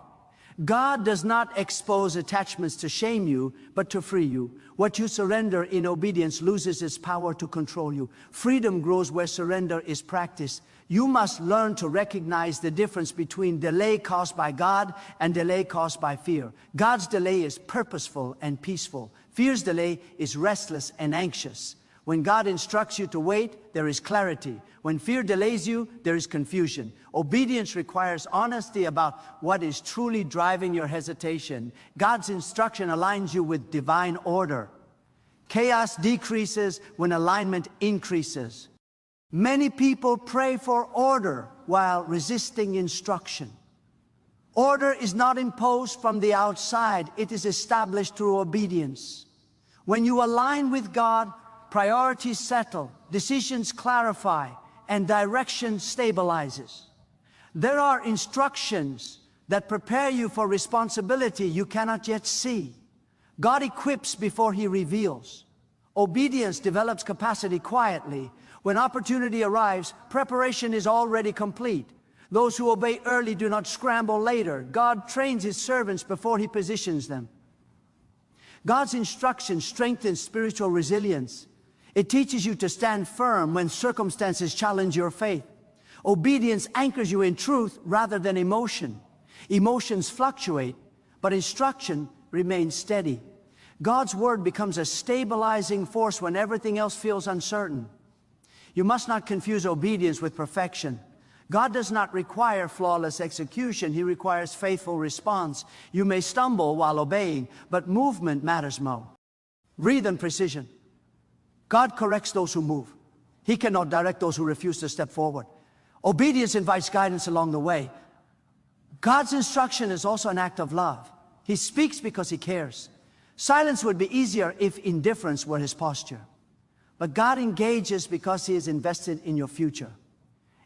God does not expose attachments to shame you, but to free you. What you surrender in obedience loses its power to control you. Freedom grows where surrender is practiced. You must learn to recognize the difference between delay caused by God and delay caused by fear. God's delay is purposeful and peaceful. Fear's delay is restless and anxious. When God instructs you to wait, there is clarity. When fear delays you, there is confusion. Obedience requires honesty about what is truly driving your hesitation. God's instruction aligns you with divine order. Chaos decreases when alignment increases. Many people pray for order while resisting instruction. Order is not imposed from the outside. It is established through obedience. When you align with God, priorities settle, decisions clarify, and direction stabilizes. There are instructions that prepare you for responsibility you cannot yet see. God equips before He reveals. Obedience develops capacity quietly. When opportunity arrives, preparation is already complete. Those who obey early do not scramble later. God trains His servants before He positions them. God's instruction strengthens spiritual resilience. It teaches you to stand firm when circumstances challenge your faith. Obedience anchors you in truth rather than emotion. Emotions fluctuate, but instruction remains steady. God's word becomes a stabilizing force when everything else feels uncertain. You must not confuse obedience with perfection. God does not require flawless execution. He requires faithful response. You may stumble while obeying, but movement matters more. Breathe and precision. God corrects those who move. He cannot direct those who refuse to step forward. Obedience invites guidance along the way. God's instruction is also an act of love. He speaks because He cares. Silence would be easier if indifference were His posture. But God engages because He is invested in your future.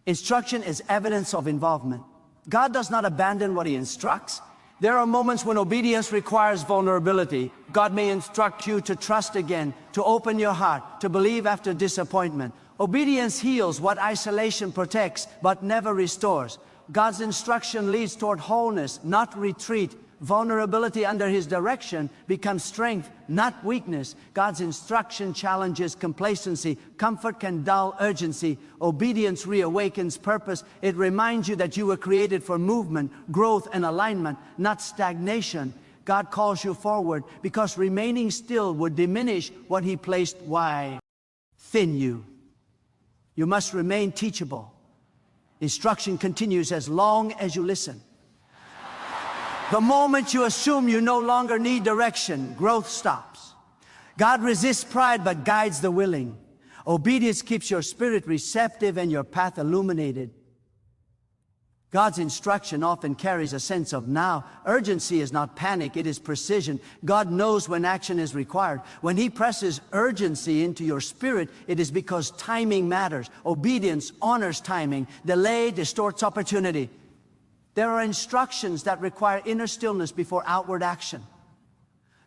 Instruction is evidence of involvement. God does not abandon what He instructs. There are moments when obedience requires vulnerability. God may instruct you to trust again, to open your heart, to believe after disappointment. Obedience heals what isolation protects, but never restores. God's instruction leads toward wholeness, not retreat. Vulnerability under His direction becomes strength, not weakness. God's instruction challenges complacency. Comfort can dull urgency. Obedience reawakens purpose. It reminds you that you were created for movement, growth, and alignment, not stagnation. God calls you forward because remaining still would diminish what He placed within you. You must remain teachable. Instruction continues as long as you listen. The moment you assume you no longer need direction, growth stops. God resists pride but guides the willing. Obedience keeps your spirit receptive and your path illuminated. God's instruction often carries a sense of now. Urgency is not panic, it is precision. God knows when action is required. When He presses urgency into your spirit, it is because timing matters. Obedience honors timing. Delay distorts opportunity. There are instructions that require inner stillness before outward action.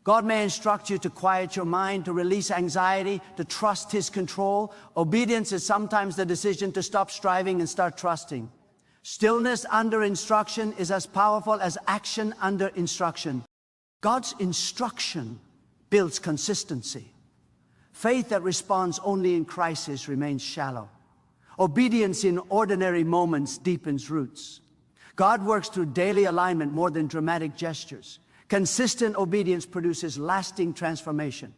God may instruct you to quiet your mind, to release anxiety, to trust His control. Obedience is sometimes the decision to stop striving and start trusting. Stillness under instruction is as powerful as action under instruction. God's instruction builds consistency. Faith that responds only in crisis remains shallow. Obedience in ordinary moments deepens roots. God works through daily alignment more than dramatic gestures. Consistent obedience produces lasting transformation.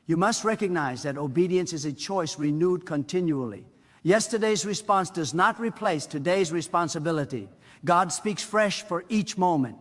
You must recognize that obedience is a choice renewed continually. Yesterday's response does not replace today's responsibility. God speaks fresh for each moment.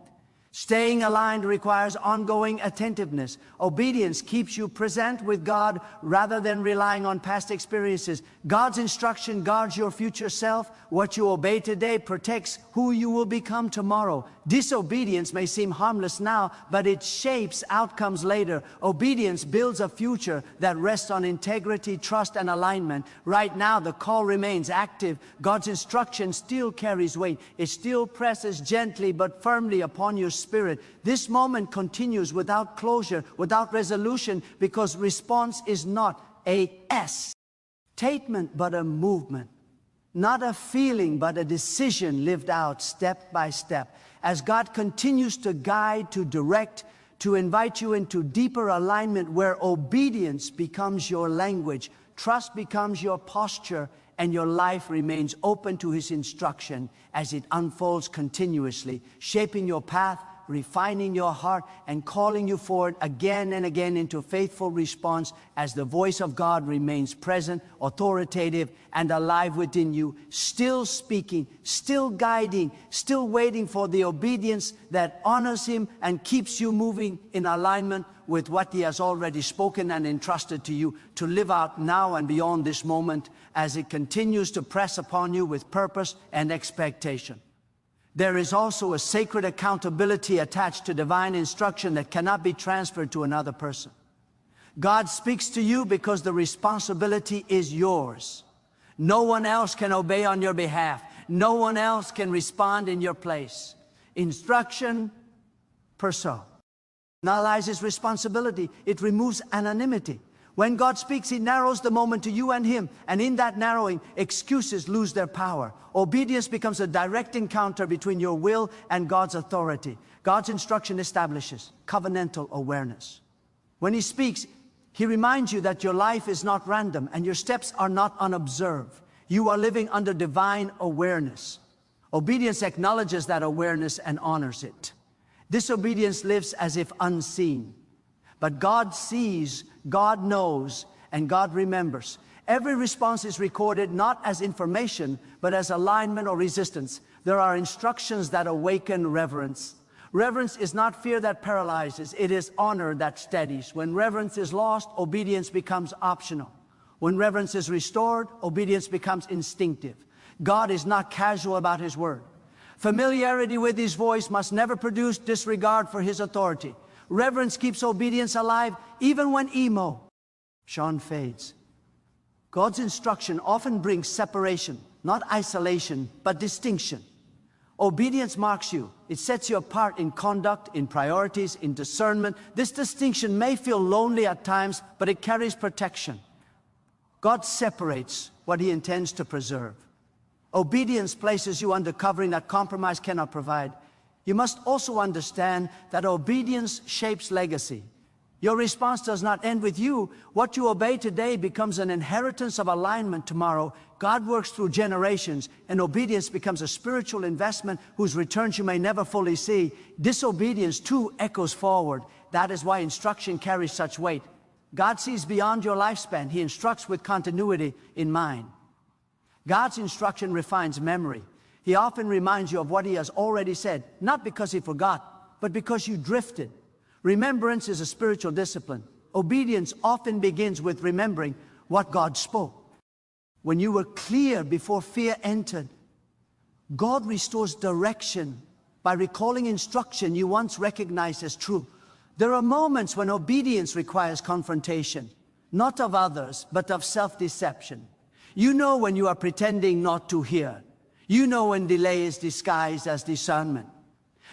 Staying aligned requires ongoing attentiveness. Obedience keeps you present with God rather than relying on past experiences. God's instruction guards your future self. What you obey today protects who you will become tomorrow. Disobedience may seem harmless now, but it shapes outcomes later. Obedience builds a future that rests on integrity, trust, and alignment. Right now, the call remains active. God's instruction still carries weight. It still presses gently but firmly upon your spirit. This moment continues without closure, without resolution, because response is not a statement but a movement. Not a feeling but a decision lived out step by step. As God continues to guide, to direct, to invite you into deeper alignment where obedience becomes your language, trust becomes your posture, and your life remains open to His instruction as it unfolds continuously, shaping your path, refining your heart, and calling you forward again and again into faithful response as the voice of God remains present, authoritative, and alive within you, still speaking, still guiding, still waiting for the obedience that honors Him and keeps you moving in alignment with what He has already spoken and entrusted to you to live out now and beyond this moment as it continues to press upon you with purpose and expectation. There is also a sacred accountability attached to divine instruction that cannot be transferred to another person. God speaks to you because the responsibility is yours. No one else can obey on your behalf. No one else can respond in your place. Instruction personalizes responsibility. It removes anonymity. When God speaks, He narrows the moment to you and Him, and in that narrowing, excuses lose their power. Obedience becomes a direct encounter between your will and God's authority. God's instruction establishes covenantal awareness. When He speaks, He reminds you that your life is not random and your steps are not unobserved. You are living under divine awareness. Obedience acknowledges that awareness and honors it. Disobedience lives as if unseen. But God sees, God knows, and God remembers. Every response is recorded not as information, but as alignment or resistance. There are instructions that awaken reverence. Reverence is not fear that paralyzes, it is honor that steadies. When reverence is lost, obedience becomes optional. When reverence is restored, obedience becomes instinctive. God is not casual about His word. Familiarity with His voice must never produce disregard for His authority. Reverence keeps obedience alive even when emotion fades. God's instruction often brings separation, not isolation, but distinction. Obedience marks you. It sets you apart in conduct, in priorities, in discernment. This distinction may feel lonely at times, but it carries protection. God separates what He intends to preserve. Obedience places you under covering that compromise cannot provide. You must also understand that obedience shapes legacy. Your response does not end with you. What you obey today becomes an inheritance of alignment tomorrow. God works through generations, and obedience becomes a spiritual investment whose returns you may never fully see. Disobedience too echoes forward. That is why instruction carries such weight. God sees beyond your lifespan. He instructs with continuity in mind. God's instruction refines memory. He often reminds you of what He has already said, not because He forgot, but because you drifted. Remembrance is a spiritual discipline. Obedience often begins with remembering what God spoke. When you were clear before fear entered, God restores direction by recalling instruction you once recognized as true. There are moments when obedience requires confrontation, not of others, but of self-deception. You know when you are pretending not to hear. You know when delay is disguised as discernment.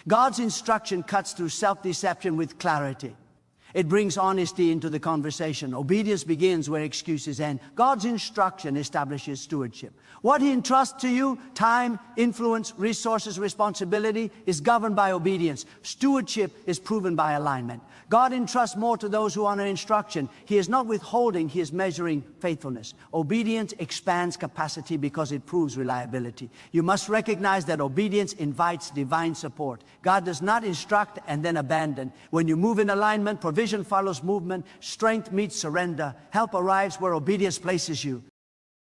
God's instruction cuts through self-deception with clarity. It brings honesty into the conversation. Obedience begins where excuses end. God's instruction establishes stewardship. What He entrusts to you, time, influence, resources, responsibility, is governed by obedience. Stewardship is proven by alignment. God entrusts more to those who honor instruction. He is not withholding, He is measuring faithfulness. Obedience expands capacity because it proves reliability. You must recognize that obedience invites divine support. God does not instruct and then abandon. When you move in alignment, provision follows movement, strength meets surrender, help arrives where obedience places you.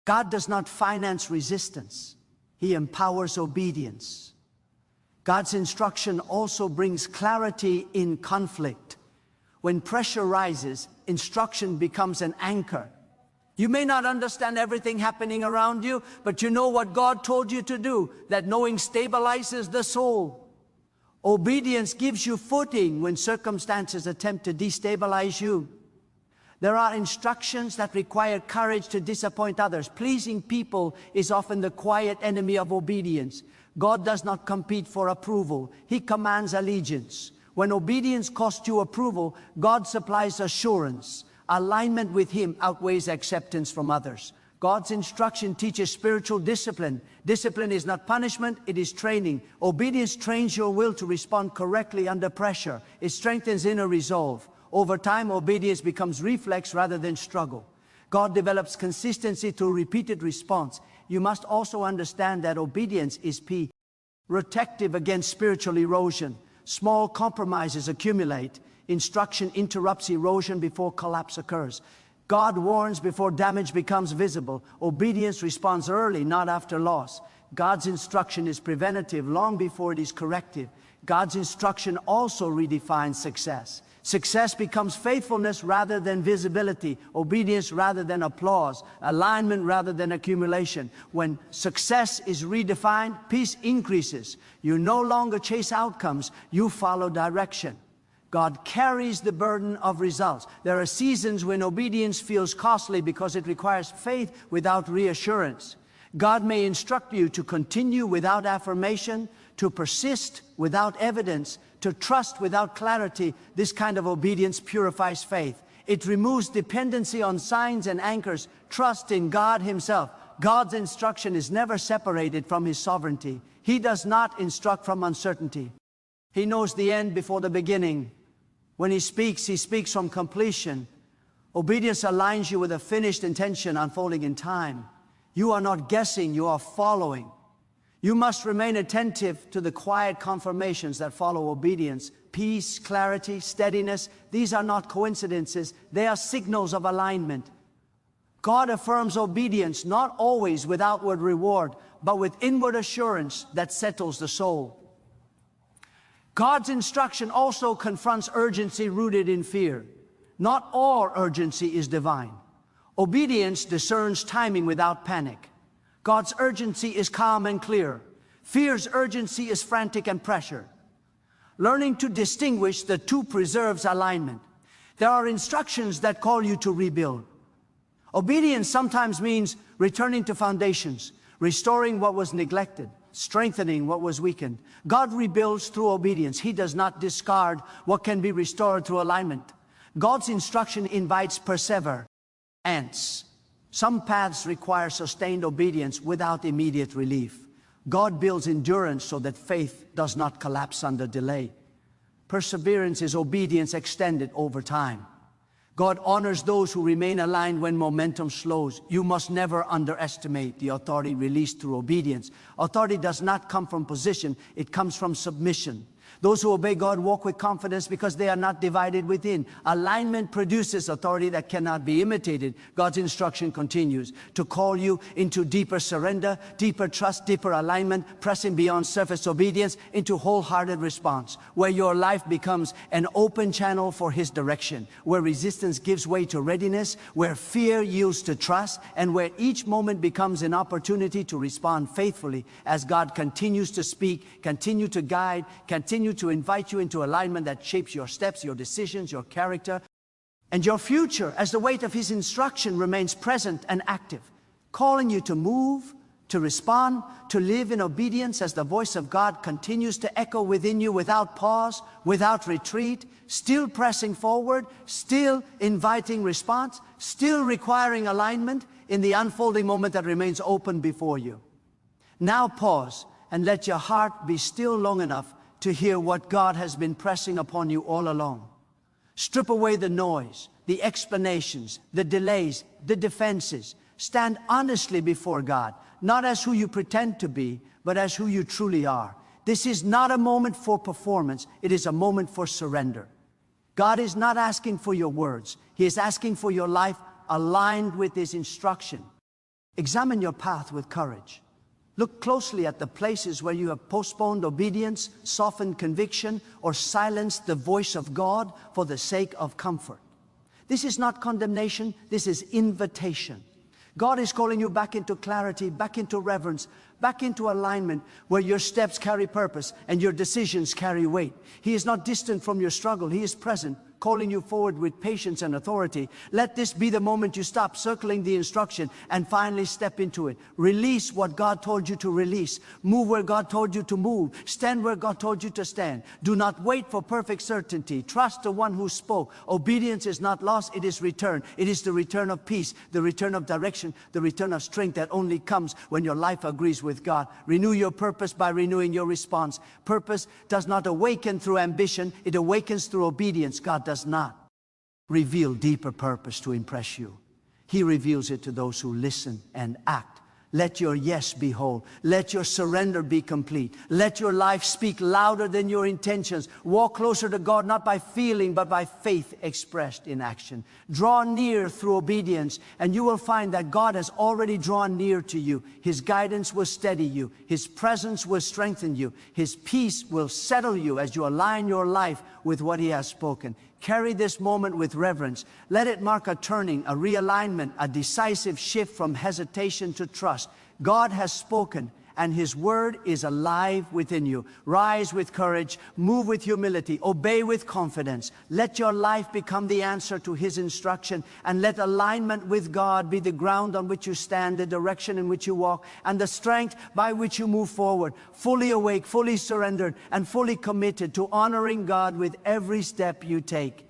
God does not finance resistance. He empowers obedience. God's instruction also brings clarity in conflict. When pressure rises, instruction becomes an anchor. You may not understand everything happening around you, but you know what God told you to do. That knowing stabilizes the soul. Obedience gives you footing when circumstances attempt to destabilize you. There are instructions that require courage to disappoint others. Pleasing people is often the quiet enemy of obedience. God does not compete for approval. He commands allegiance. When obedience costs you approval, God supplies assurance. Alignment with Him outweighs acceptance from others. God's instruction teaches spiritual discipline. Discipline is not punishment, it is training. Obedience trains your will to respond correctly under pressure. It strengthens inner resolve. Over time, obedience becomes reflex rather than struggle. God develops consistency through repeated response. You must also understand that obedience is protective against spiritual erosion. Small compromises accumulate. Instruction interrupts erosion before collapse occurs. God warns before damage becomes visible. Obedience responds early, not after loss. God's instruction is preventative long before it is corrective. God's instruction also redefines success. Success becomes faithfulness rather than visibility, obedience rather than applause, alignment rather than accumulation. When success is redefined, peace increases. You no longer chase outcomes, you follow direction. God carries the burden of results. There are seasons when obedience feels costly because it requires faith without reassurance. God may instruct you to continue without affirmation, to persist without evidence, to trust without clarity. This kind of obedience purifies faith. It removes dependency on signs and anchors, trust in God Himself. God's instruction is never separated from His sovereignty. He does not instruct from uncertainty. He knows the end before the beginning. When He speaks from completion. Obedience aligns you with a finished intention unfolding in time. You are not guessing, you are following. You must remain attentive to the quiet confirmations that follow obedience. Peace, clarity, steadiness, these are not coincidences, they are signals of alignment. God affirms obedience not always with outward reward, but with inward assurance that settles the soul. God's instruction also confronts urgency rooted in fear. Not all urgency is divine. Obedience discerns timing without panic. God's urgency is calm and clear. Fear's urgency is frantic and pressured. Learning to distinguish the two preserves alignment. There are instructions that call you to rebuild. Obedience sometimes means returning to foundations, restoring what was neglected, strengthening what was weakened. God rebuilds through obedience. He does not discard what can be restored through alignment. God's instruction invites perseverance. Some paths require sustained obedience without immediate relief. God builds endurance so that faith does not collapse under delay. Perseverance is obedience extended over time. God honors those who remain aligned when momentum slows. You must never underestimate the authority released through obedience. Authority does not come from position, it comes from submission. Those who obey God walk with confidence because they are not divided within. Alignment produces authority that cannot be imitated. God's instruction continues to call you into deeper surrender, deeper trust, deeper alignment, pressing beyond surface obedience into wholehearted response, where your life becomes an open channel for His direction, where resistance gives way to readiness, where fear yields to trust, and where each moment becomes an opportunity to respond faithfully as God continues to speak, continue to guide, continue to invite you into alignment that shapes your steps, your decisions, your character, and your future as the weight of His instruction remains present and active, calling you to move, to respond, to live in obedience as the voice of God continues to echo within you without pause, without retreat, still pressing forward, still inviting response, still requiring alignment in the unfolding moment that remains open before you. Now pause and let your heart be still long enough to hear what God has been pressing upon you all along. Strip away the noise, the explanations, the delays, the defenses. Stand honestly before God, not as who you pretend to be, but as who you truly are. This is not a moment for performance, it is a moment for surrender. God is not asking for your words, He is asking for your life aligned with His instruction. Examine your path with courage. Look closely at the places where you have postponed obedience, softened conviction, or silenced the voice of God for the sake of comfort. This is not condemnation, this is invitation. God is calling you back into clarity, back into reverence, back into alignment where your steps carry purpose and your decisions carry weight. He is not distant from your struggle, He is present, calling you forward with patience and authority. Let this be the moment you stop circling the instruction and finally step into it. Release what God told you to release. Move where God told you to move. Stand where God told you to stand. Do not wait for perfect certainty. Trust the one who spoke. Obedience is not loss, it is return. It is the return of peace, the return of direction, the return of strength that only comes when your life agrees with God. Renew your purpose by renewing your response. Purpose does not awaken through ambition, it awakens through obedience. God does not reveal deeper purpose to impress you. He reveals it to those who listen and act. Let your yes be whole. Let your surrender be complete. Let your life speak louder than your intentions. Walk closer to God, not by feeling, but by faith expressed in action. Draw near through obedience, and you will find that God has already drawn near to you. His guidance will steady you. His presence will strengthen you. His peace will settle you as you align your life with what He has spoken. Carry this moment with reverence. Let it mark a turning, a realignment, a decisive shift from hesitation to trust. God has spoken, and His word is alive within you. Rise with courage, move with humility, obey with confidence. Let your life become the answer to His instruction, and let alignment with God be the ground on which you stand, the direction in which you walk, and the strength by which you move forward, fully awake, fully surrendered, and fully committed to honoring God with every step you take.